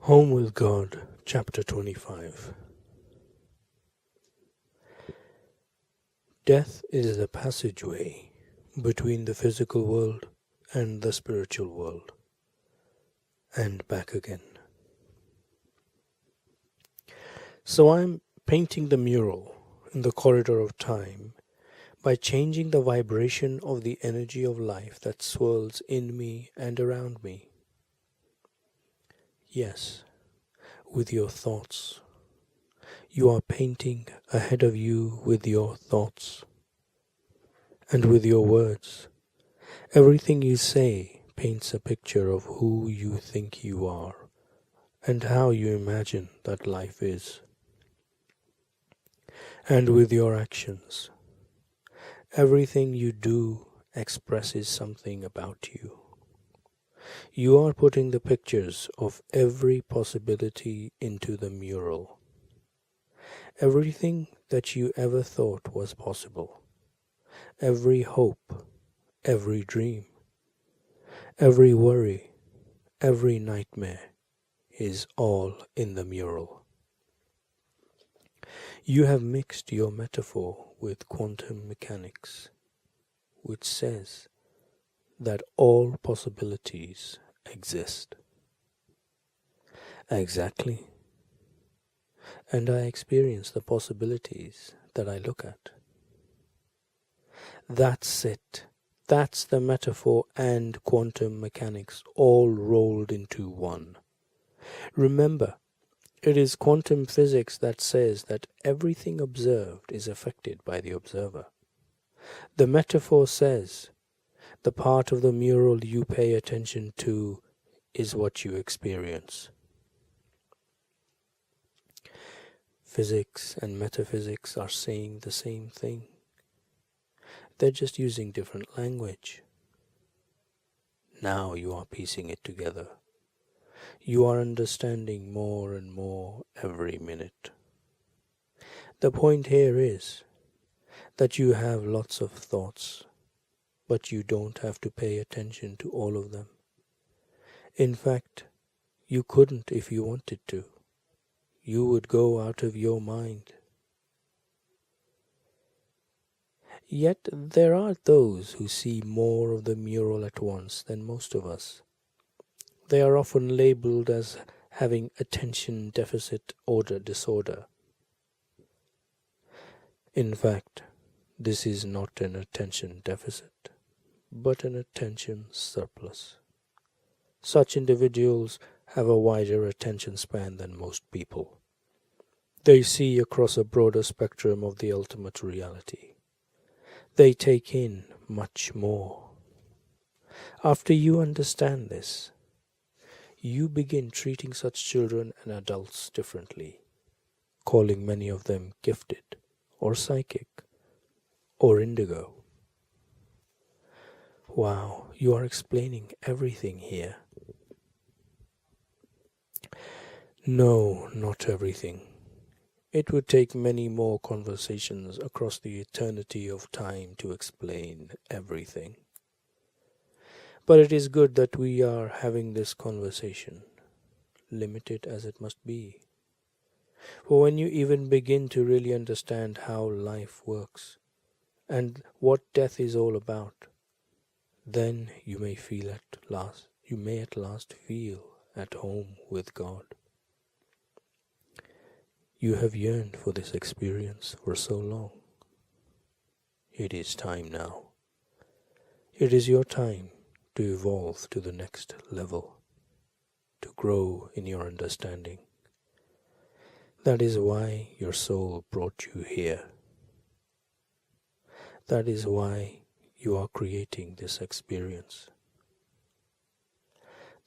Home with God, Chapter 25. Death is the passageway between the physical world and the spiritual world, and back again. So I'm painting the mural in the corridor of time by changing the vibration of the energy of life that swirls in me and around me. Yes, with your thoughts. You are painting ahead of you with your thoughts and with your words. Everything you say paints a picture of who you think you are and how you imagine that life is. And with your actions, everything you do expresses something about you. You are putting the pictures of every possibility into the mural. Everything that you ever thought was possible. Every hope, every dream, every worry, every nightmare is all in the mural. You have mixed your metaphor with quantum mechanics, which says that all possibilities exist. Exactly. And I experience the possibilities that I look at. That's it. That's the metaphor and quantum mechanics all rolled into one. Remember, it is quantum physics that says that everything observed is affected by the observer. The metaphor says the part of the mural you pay attention to is what you experience. Physics and metaphysics are saying the same thing. They're just using different language. Now you are piecing it together. You are understanding more and more every minute. The point here is that you have lots of thoughts, but you don't have to pay attention to all of them. In fact, you couldn't if you wanted to. You would go out of your mind. Yet there are those who see more of the mural at once than most of us. They are often labeled as having attention deficit disorder. In fact, this is not an attention deficit, but an attention surplus. Such individuals have a wider attention span than most people. They see across a broader spectrum of the ultimate reality. They take in much more. After you understand this, you begin treating such children and adults differently, calling many of them gifted, or psychic, or indigo. Wow, you are explaining everything here. No, not everything. It would take many more conversations across the eternity of time to explain everything. But it is good that we are having this conversation, limited as it must be. For when you even begin to really understand how life works and what death is all about, then you may at last feel at home with God. You have yearned for this experience for so long. It is time now. It is your time to evolve to the next level, to grow in your understanding. That is why your soul brought you here. That is why you are creating this experience.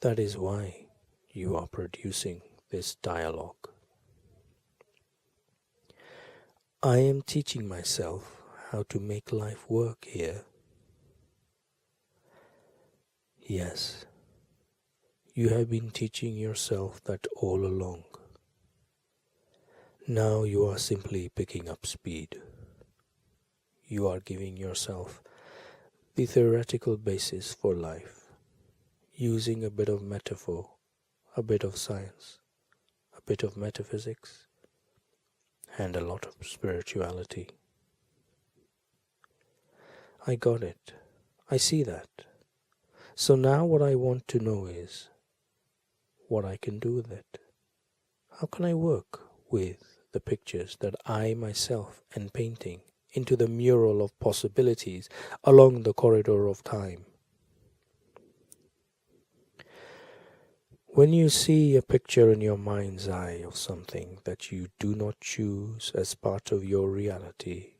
That is why you are producing this dialogue. I am teaching myself how to make life work here. Yes, you have been teaching yourself that all along. Now you are simply picking up speed. You are giving yourself the theoretical basis for life, using a bit of metaphor, a bit of science, bit of metaphysics, and a lot of spirituality. I got it. I see that. So now what I want to know is what I can do with it. How can I work with the pictures that I myself am painting into the mural of possibilities along the corridor of time? When you see a picture in your mind's eye of something that you do not choose as part of your reality,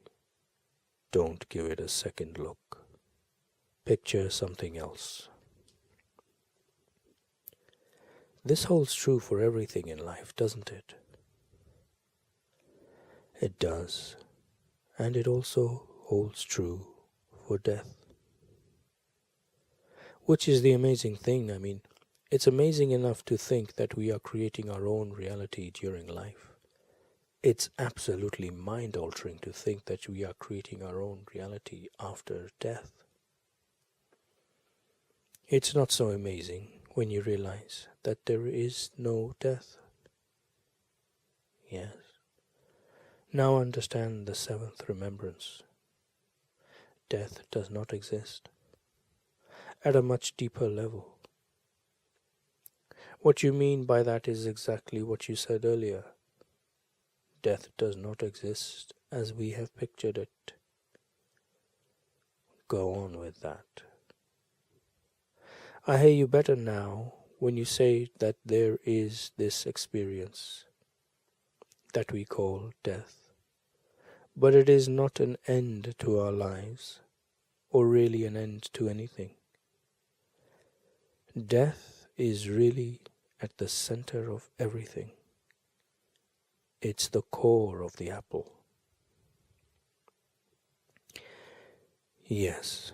don't give it a second look. Picture something else. This holds true for everything in life, doesn't it? It does, and it also holds true for death. Which is the amazing thing. I mean, it's amazing enough to think that we are creating our own reality during life. It's absolutely mind-altering to think that we are creating our own reality after death. It's not so amazing when you realize that there is no death. Yes. Now understand the seventh remembrance. Death does not exist at a much deeper level. What you mean by that is exactly what you said earlier. Death does not exist as we have pictured it. Go on with that. I hear you better now when you say that there is this experience that we call death. But it is not an end to our lives, or really an end to anything. Death is really at the center of everything. It's the core of the apple. Yes,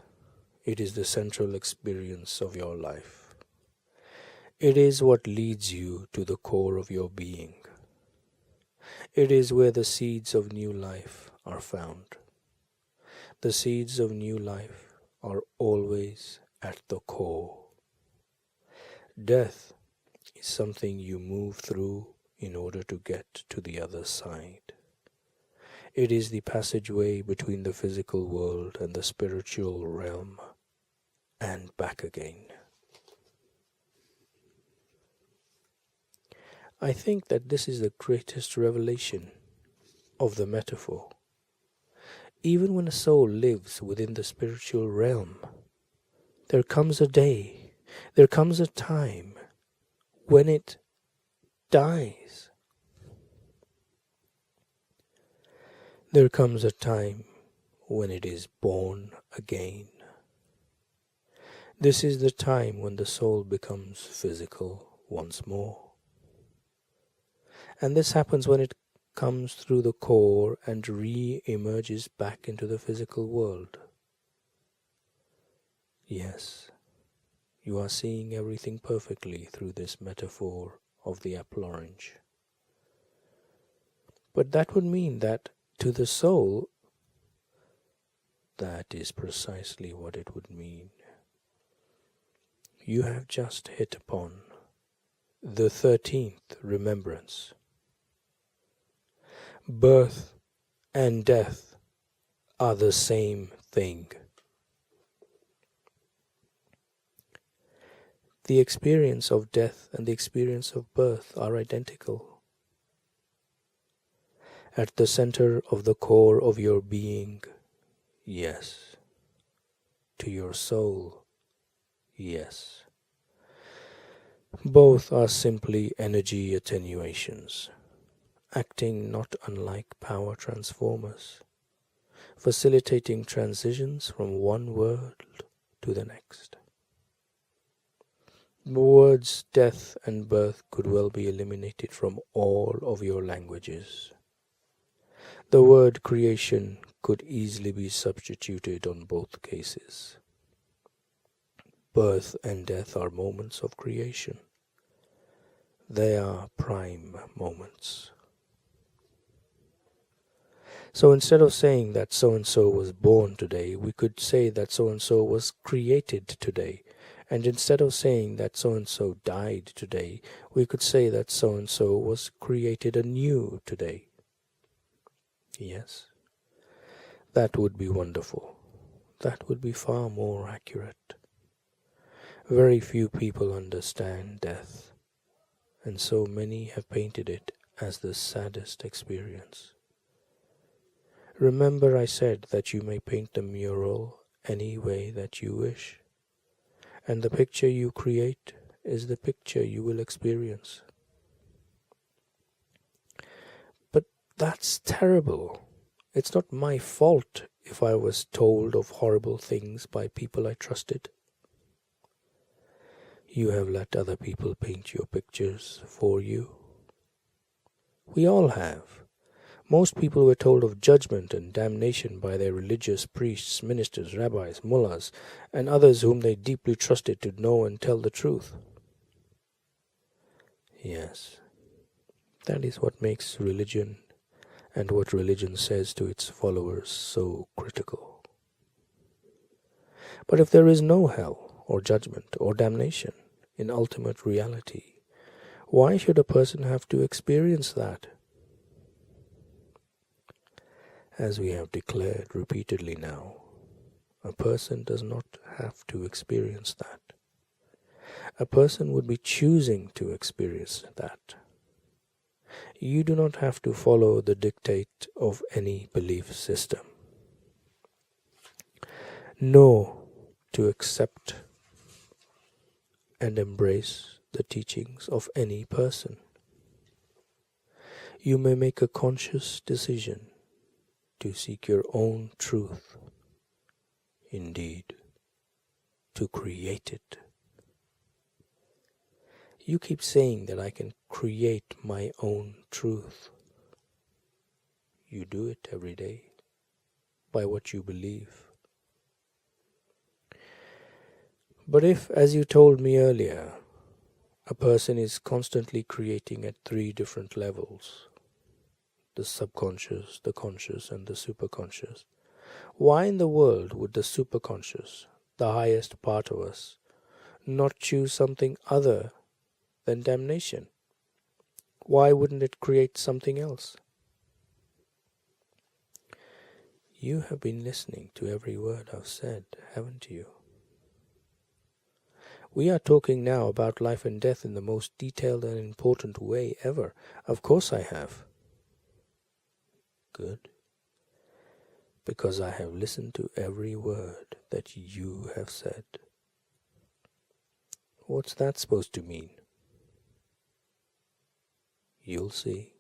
it is the central experience of your life. It is what leads you to the core of your being. It is where the seeds of new life are found. The seeds of new life are always at the core. Death is something you move through in order to get to the other side. It is the passageway between the physical world and the spiritual realm, and back again. I think that this is the greatest revelation of the metaphor. Even when a soul lives within the spiritual realm, there comes a day, there comes a time when it dies. There comes a time when it is born again. This is the time when the soul becomes physical once more. And this happens when it comes through the core and re-emerges back into the physical world. Yes, you are seeing everything perfectly through this metaphor of the apple orange. But that would mean that to the soul, that is precisely what it would mean. You have just hit upon the 13th remembrance. Birth and death are the same thing. The experience of death and the experience of birth are identical. At the center of the core of your being, yes. To your soul, yes. Both are simply energy attenuations, acting not unlike power transformers, facilitating transitions from one world to the next. The words death and birth could well be eliminated from all of your languages. The word creation could easily be substituted on both cases. Birth and death are moments of creation. They are prime moments. So instead of saying that so-and-so was born today, we could say that so-and-so was created today. And instead of saying that so-and-so died today, we could say that so-and-so was created anew today. Yes, that would be wonderful. That would be far more accurate. Very few people understand death, and so many have painted it as the saddest experience. Remember I said that you may paint the mural any way that you wish, and the picture you create is the picture you will experience. But that's terrible. It's not my fault if I was told of horrible things by people I trusted. You have let other people paint your pictures for you. We all have. Most people were told of judgment and damnation by their religious priests, ministers, rabbis, mullahs, and others whom they deeply trusted to know and tell the truth. Yes, that is what makes religion and what religion says to its followers so critical. But if there is no hell or judgment or damnation in ultimate reality, why should a person have to experience that? As we have declared repeatedly now, a person does not have to experience that. A person would be choosing to experience that. You do not have to follow the dictate of any belief system. Know to accept and embrace the teachings of any person. You may make a conscious decision to seek your own truth, indeed, to create it. You keep saying that I can create my own truth. You do it every day by what you believe. But if, as you told me earlier, a person is constantly creating at 3 different levels, the subconscious, the conscious, and the superconscious, why in the world would the superconscious, the highest part of us, not choose something other than damnation? Why wouldn't it create something else? You have been listening to every word I've said, haven't you? We are talking now about life and death in the most detailed and important way ever. Of course I have. Good. Because I have listened to every word that you have said. What's that supposed to mean? You'll see.